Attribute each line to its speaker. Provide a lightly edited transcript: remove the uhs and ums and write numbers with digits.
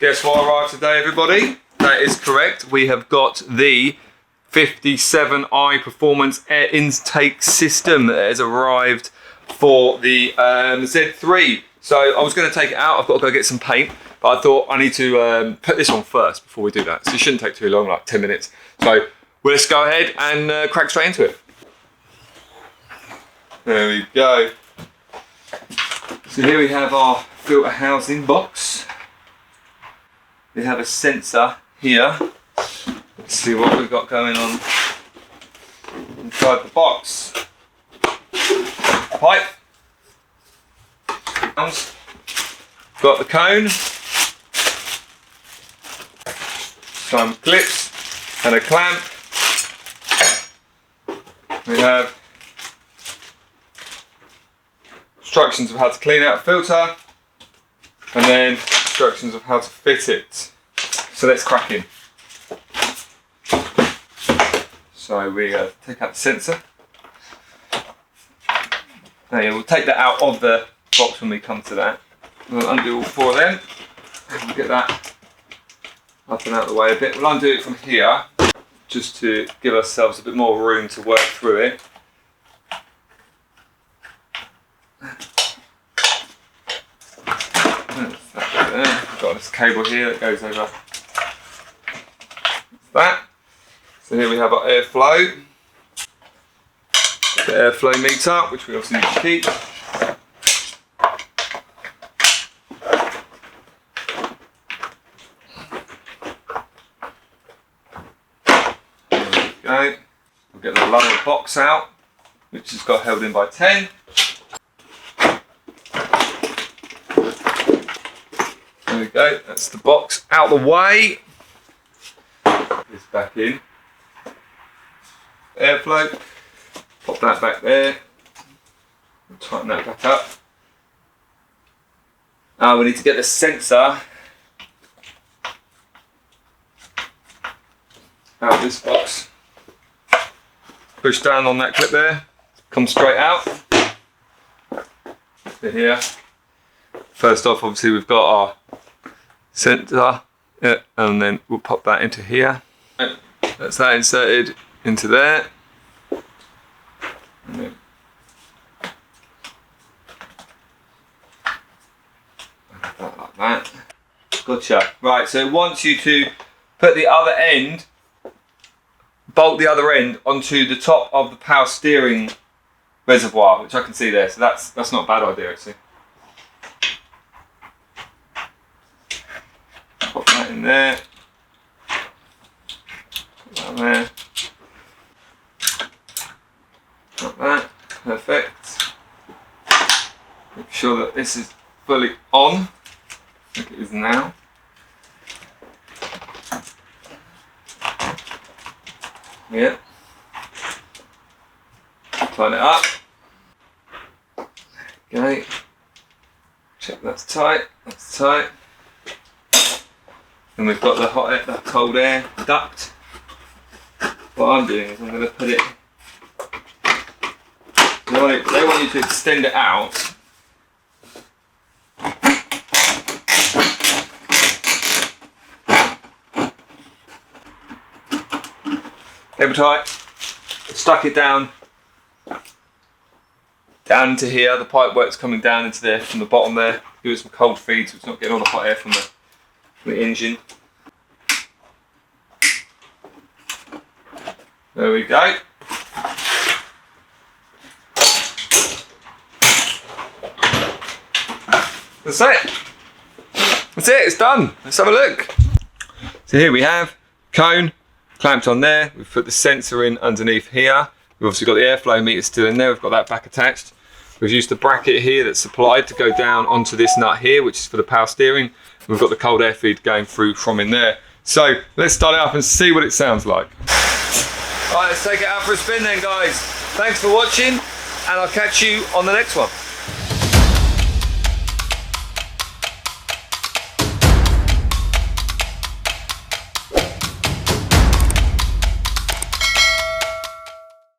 Speaker 1: Guess what arrived today, everybody? That is correct. We have got the 57i Performance Air Intake system that has arrived for the Z3. So I was going to take it out. I've got to go get some paint, but I thought I need to put this on first before we do that. So it shouldn't take too long, like 10 minutes. So let's go ahead and crack straight into it. There we go. So here we have our filter housing box. We have a sensor here. Let's see what we've got going on inside the box. Pipe. Got the cone. Some clips and a clamp. We have instructions of how to clean out a filter, and then instructions of how to fit it. So let's crack in. So we take out the sensor. Now we'll take that out of the box when we come to that. We'll undo all four of them. And we'll get that up and out of the way a bit. We'll undo it from here, just to give ourselves a bit more room to work through it. Got this cable here that goes over that. So here we have our airflow, the airflow meter, which we also need to keep. There we go. We'll get the lower box out, which has got held in by 10. There we go, that's the box out the way. This back in. Airflow. Pop that back there. Tighten that back up. Now we need to get the sensor out of this box. Push down on that clip there. Come straight out. To here. First off, obviously we've got our sensor, and then we'll pop that into here. That's that inserted into there. And then that like that. Gotcha. Right, so it wants you to put the other end, bolt the other end onto the top of the power steering reservoir, which I can see there. So that's not a bad idea, actually. Pop that in there. Put that there. Like that. Perfect. Make sure that this is fully on, like it is now. Yeah. Tighten it up. Okay. Check that's tight. That's tight. And we've got the hot air, the cold air duct. What I'm doing is I'm going to put it. They want you to extend it out. Cable tight. Stuck it down to here. The pipe work's coming down into there from the bottom there. Give it some cold feed so it's not getting all the hot air from the engine. There we go. That's it. That's it, it's done. Let's have a look. So here we have cone clamped on there. We've put the sensor in underneath here. We've obviously got the airflow meter still in there. We've got that back attached. We've used the bracket here that's supplied to go down onto this nut here, which is for the power steering. We've got the cold air feed going through from in there. So let's start it up and see what it sounds like. All right, let's take it out for a spin then, guys. Thanks for watching, and I'll catch you on the next one.